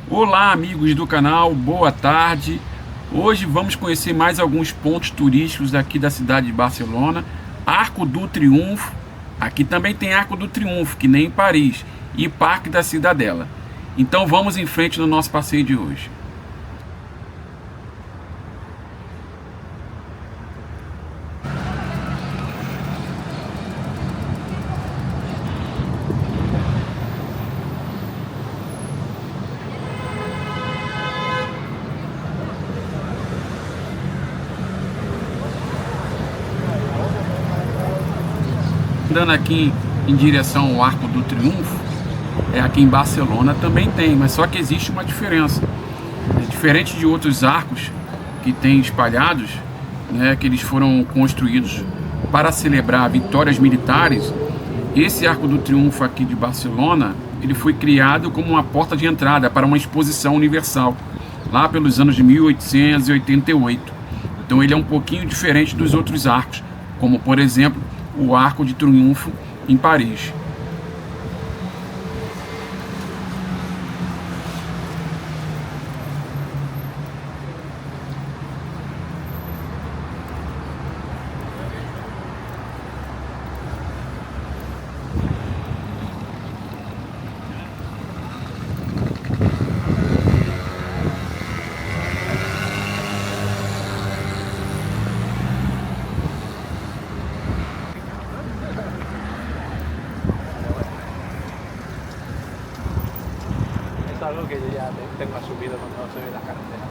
Olá, amigos do canal, boa tarde. Hoje vamos conhecer mais alguns pontos turísticos aqui da cidade de Barcelona. Arco do Triunfo, aqui também tem Arco do Triunfo, que nem em Paris, e Parque da Ciutadella. Então vamos em frente no nosso passeio de hoje. Andando aqui em direção ao Arco do Triunfo, aqui em Barcelona também tem, mas só que existe uma diferença. Diferente de outros arcos que tem espalhados, que eles foram construídos para celebrar vitórias militares, esse Arco do Triunfo aqui de Barcelona, ele foi criado como uma porta de entrada para uma exposição universal, lá pelos anos de 1888. Então ele é um pouquinho diferente dos outros arcos, como por exemplo o Arco de Triunfo em Paris. Algo que yo ya tengo asumido cuando se ve las carreteras.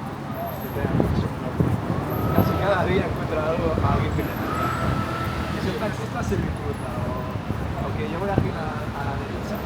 Casi cada día encuentro algo a alguien que me gusta. Y si un taxista se disfruta, o que yo voy aquí a la derecha.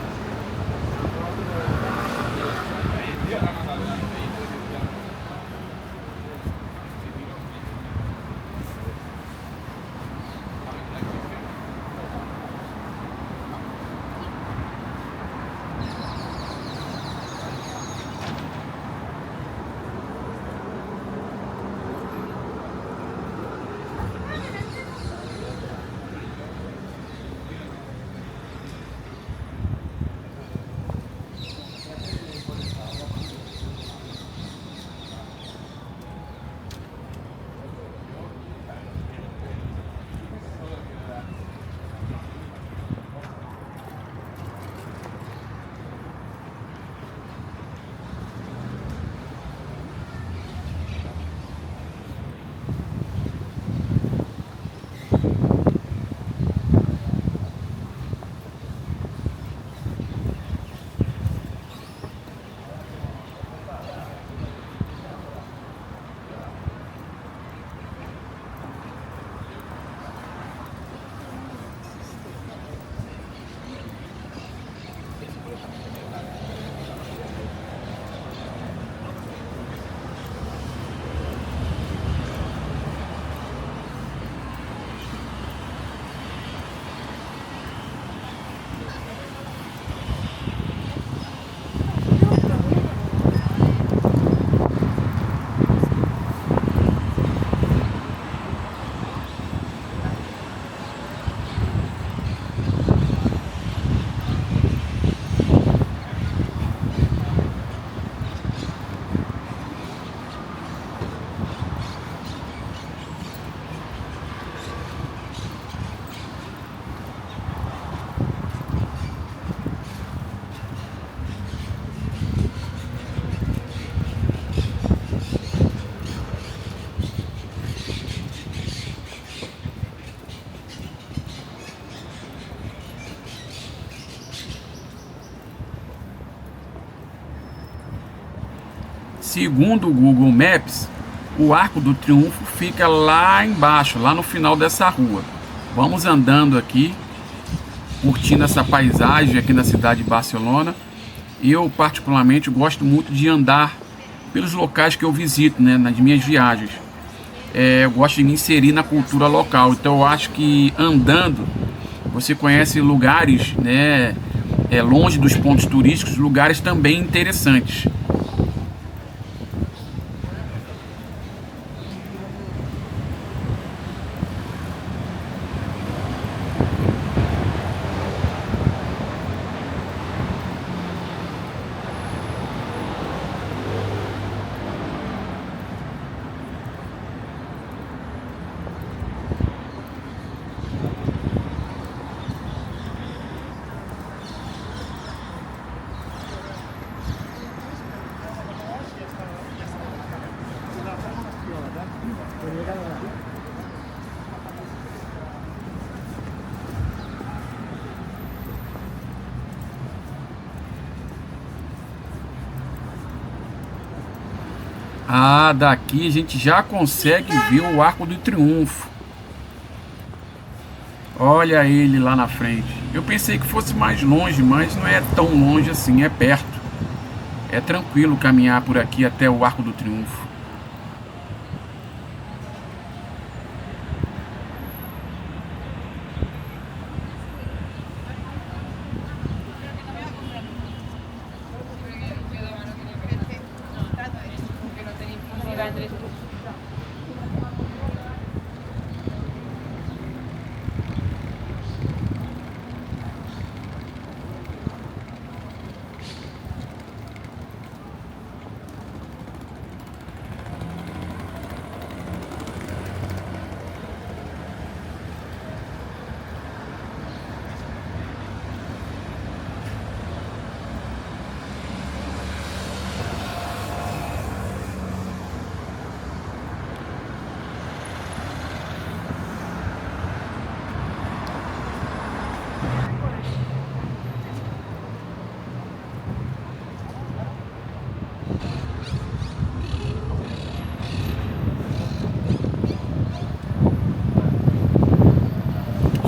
Segundo o Google Maps, o Arco do Triunfo fica lá embaixo, lá no final dessa rua. Vamos andando aqui, curtindo essa paisagem aqui na cidade de Barcelona. Eu, particularmente, gosto muito de andar pelos locais que eu visito, nas minhas viagens. Eu gosto de me inserir na cultura local, então eu acho que andando você conhece lugares, longe dos pontos turísticos, lugares também interessantes. Ah, daqui a gente já consegue ver o Arco do Triunfo. Olha ele lá na frente. Eu pensei que fosse mais longe, mas não é tão longe assim, é perto. É tranquilo caminhar por aqui até o Arco do Triunfo.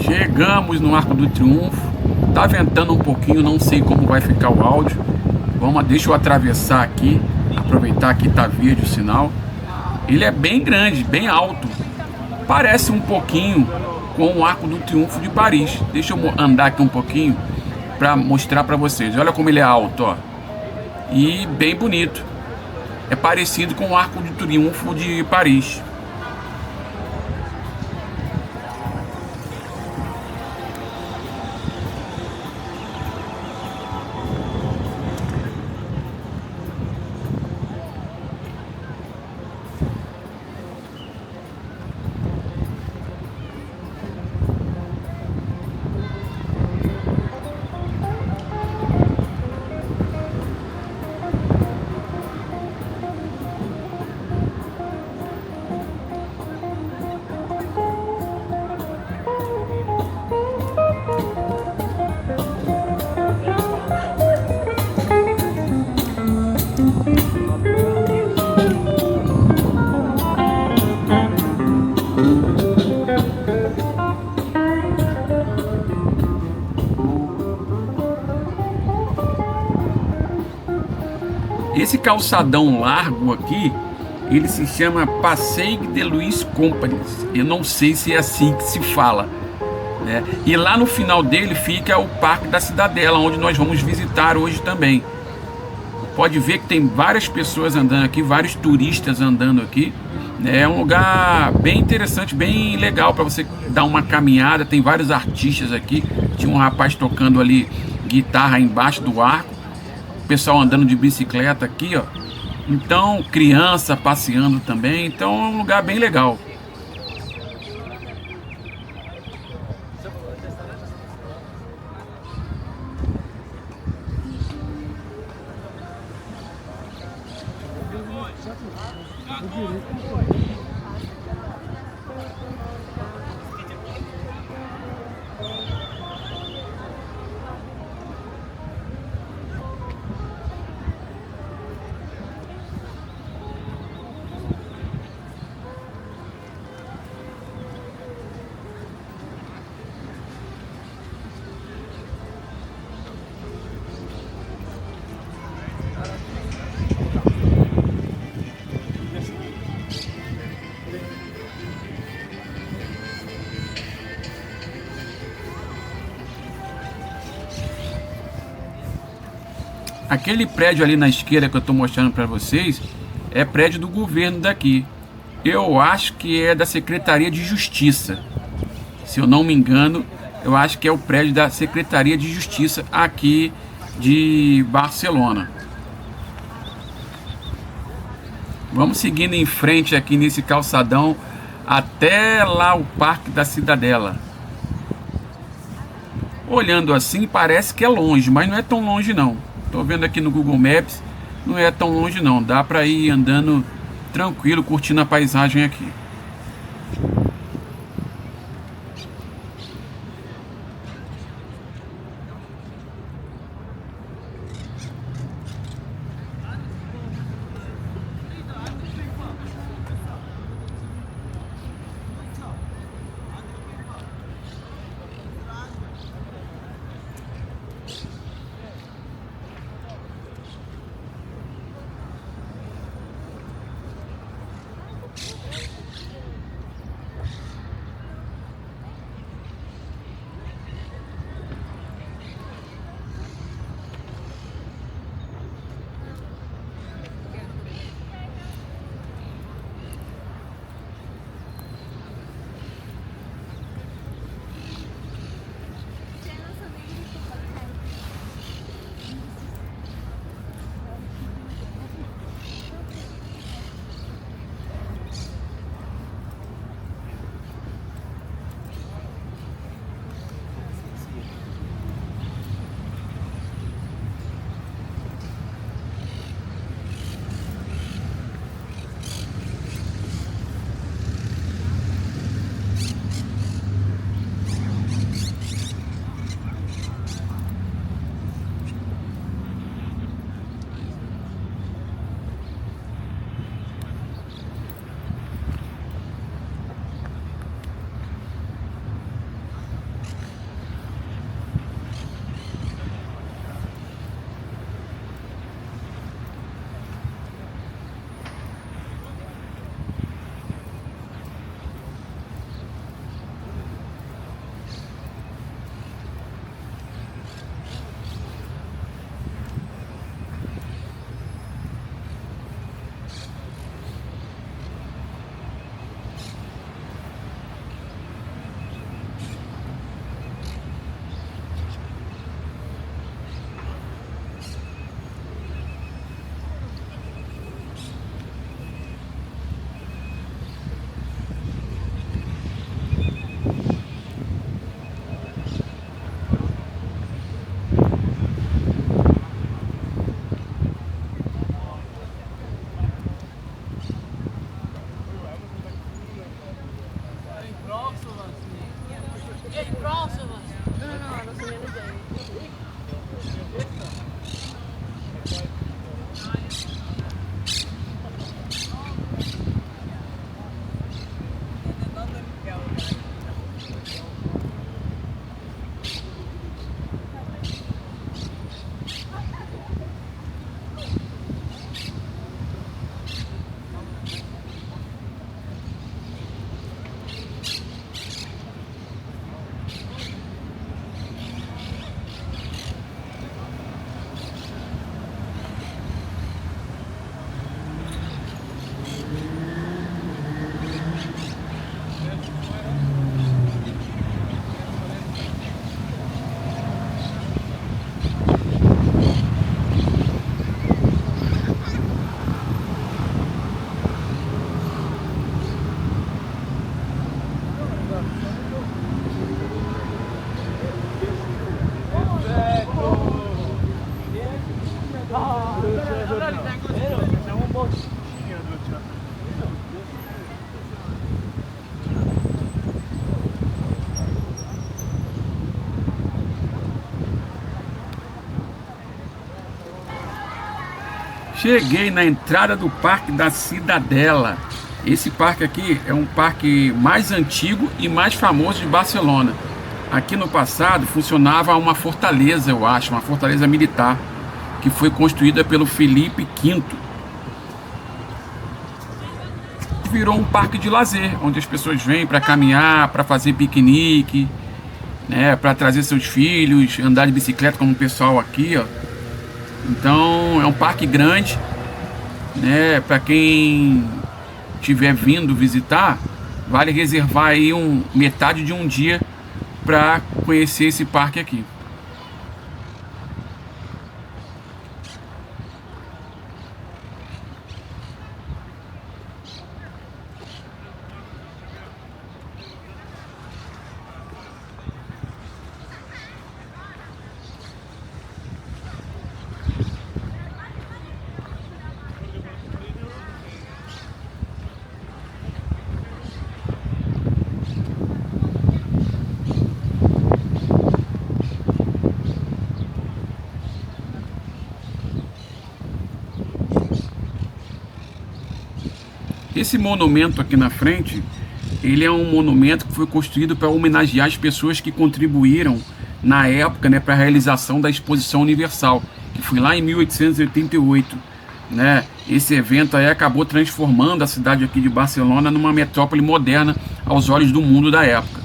Chegamos no Arco do Triunfo. Tá ventando um pouquinho, não sei como vai ficar o áudio. Deixa eu atravessar aqui, aproveitar que tá verde o sinal. Ele é bem grande, bem alto. Parece um pouquinho com o Arco do Triunfo de Paris. Deixa eu andar aqui um pouquinho para mostrar para vocês. Olha como ele é alto, ó. E bem bonito. É parecido com o Arco do Triunfo de Paris. Esse calçadão largo aqui, ele se chama Passeig de Luís Companys. Eu não sei se é assim que se fala, né? E lá no final dele fica o Parque da Ciutadella, onde nós vamos visitar hoje também. Pode ver que tem várias pessoas andando aqui, vários turistas andando aqui. É um lugar bem interessante, bem legal para você dar uma caminhada. Tem vários artistas aqui. Tinha um rapaz tocando ali guitarra embaixo do arco. O pessoal andando de bicicleta aqui, ó. Então, criança passeando também. Então é um lugar bem legal. Aquele prédio ali na esquerda que eu estou mostrando para vocês é prédio do governo daqui. Eu acho que é da Secretaria de Justiça. Se eu não me engano, eu acho que é o prédio da Secretaria de Justiça aqui de Barcelona. Vamos seguindo em frente aqui nesse calçadão até lá o Parque da Ciutadella. Olhando assim parece que é longe, mas não é tão longe não. Estou vendo aqui no Google Maps, não é tão longe não. Dá para ir andando tranquilo, curtindo a paisagem aqui. Siamo un po' Cheguei na entrada do Parque da Ciutadella. Esse parque aqui é um parque mais antigo e mais famoso de Barcelona. Aqui no passado funcionava uma fortaleza, eu acho, uma fortaleza militar, que foi construída pelo Felipe V. Virou um parque de lazer, onde as pessoas vêm para caminhar, para fazer piquenique, né, para trazer seus filhos, andar de bicicleta como o pessoal aqui, ó. Então é um parque grande, né? Para quem estiver vindo visitar, vale reservar aí metade de um dia para conhecer esse parque aqui. Esse monumento aqui na frente, ele é um monumento que foi construído para homenagear as pessoas que contribuíram na época, né, para a realização da Exposição Universal, que foi lá em 1888, né? Esse evento aí acabou transformando a cidade aqui de Barcelona numa metrópole moderna aos olhos do mundo da época.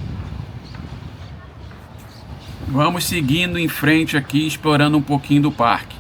Vamos seguindo em frente aqui, explorando um pouquinho do parque.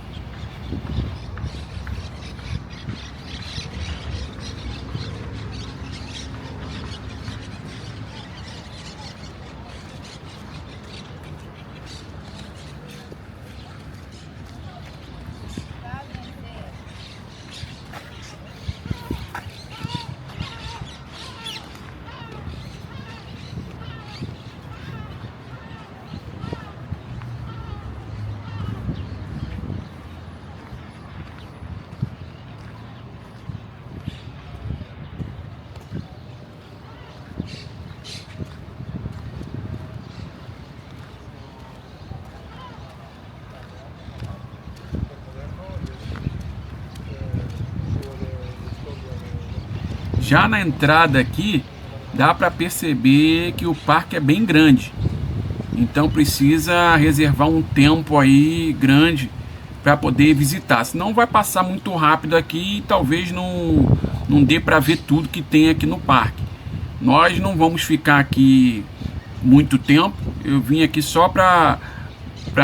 Já na entrada aqui, dá para perceber que o parque é bem grande. Então precisa reservar um tempo aí grande para poder visitar. Senão vai passar muito rápido aqui e talvez não dê para ver tudo que tem aqui no parque. Nós não vamos ficar aqui muito tempo. Eu vim aqui só para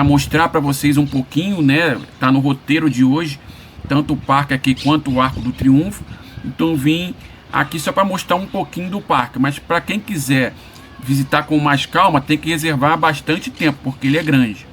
mostrar para vocês um pouquinho, né? Tá no roteiro de hoje, tanto o parque aqui quanto o Arco do Triunfo. Então vim aqui só para mostrar um pouquinho do parque, mas para quem quiser visitar com mais calma, tem que reservar bastante tempo, porque ele é grande.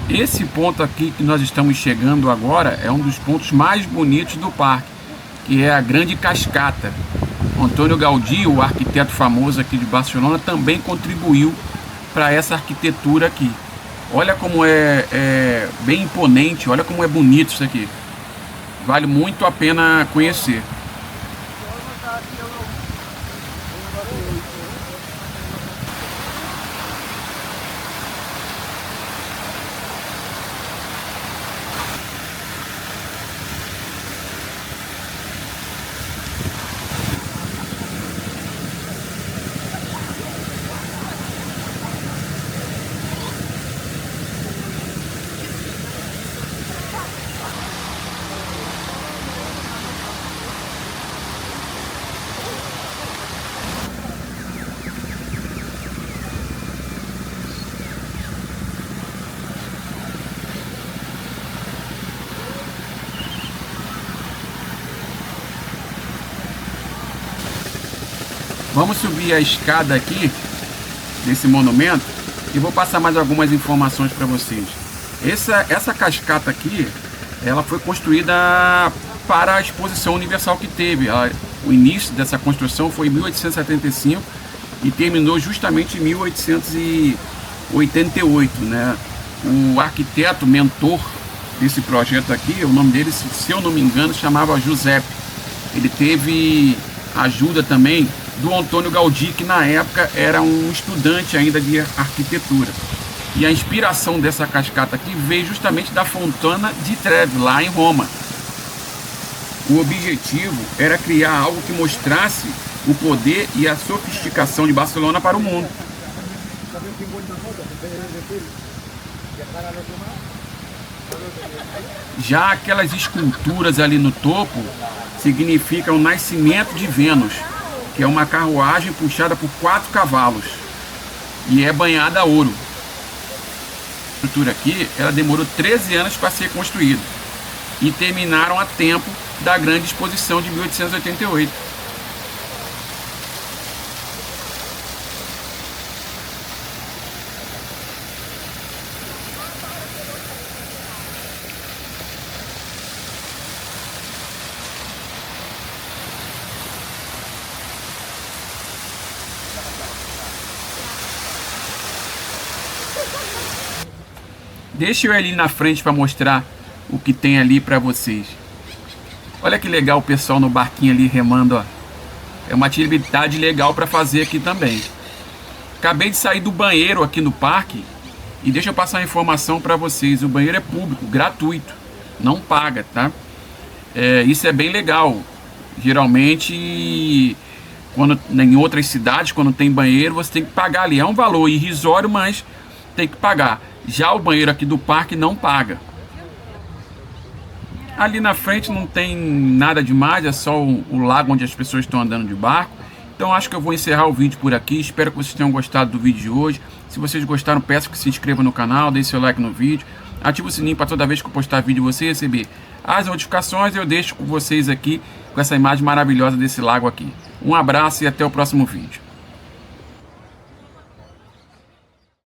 Esse ponto aqui que nós estamos chegando agora é um dos pontos mais bonitos do parque, que é a grande cascata. Antoni Gaudí, o arquiteto famoso aqui de Barcelona, também contribuiu para essa arquitetura aqui. Olha como é bem imponente, olha como é bonito isso aqui. Vale muito a pena conhecer. Vamos subir a escada aqui desse monumento e vou passar mais algumas informações para vocês. Essa cascata aqui, ela foi construída para a Exposição Universal que teve. O início dessa construção foi em 1875 e terminou justamente em 1888, né? O arquiteto mentor desse projeto aqui, o nome dele, se eu não me engano, chamava Giuseppe. Ele teve ajuda também do Antoni Gaudí, que na época era um estudante ainda de arquitetura. E a inspiração dessa cascata aqui veio justamente da Fontana di Trevi, lá em Roma. O objetivo era criar algo que mostrasse o poder e a sofisticação de Barcelona para o mundo. Já aquelas esculturas ali no topo significam o nascimento de Vênus, que é uma carruagem puxada por 4 cavalos e é banhada a ouro. A estrutura aqui, ela demorou 13 anos para ser construída e terminaram a tempo da grande exposição de 1888. Deixa eu ir ali na frente para mostrar o que tem ali para vocês. Olha que legal o pessoal no barquinho ali remando, ó. É uma atividade legal para fazer aqui também. Acabei de sair do banheiro aqui no parque e deixa eu passar a informação para vocês. O banheiro é público, gratuito, não paga, tá? Isso é bem legal. Geralmente, em outras cidades, quando tem banheiro, você tem que pagar ali. É um valor irrisório, mas tem que pagar. Já o banheiro aqui do parque não paga. Ali na frente não tem nada demais, é só o lago onde as pessoas estão andando de barco. Então acho que eu vou encerrar o vídeo por aqui. Espero que vocês tenham gostado do vídeo de hoje. Se vocês gostaram, peço que se inscrevam no canal, deixe seu like no vídeo, ative o sininho para toda vez que eu postar vídeo você receber as notificações. Eu deixo com vocês aqui com essa imagem maravilhosa desse lago aqui. Um abraço e até o próximo vídeo.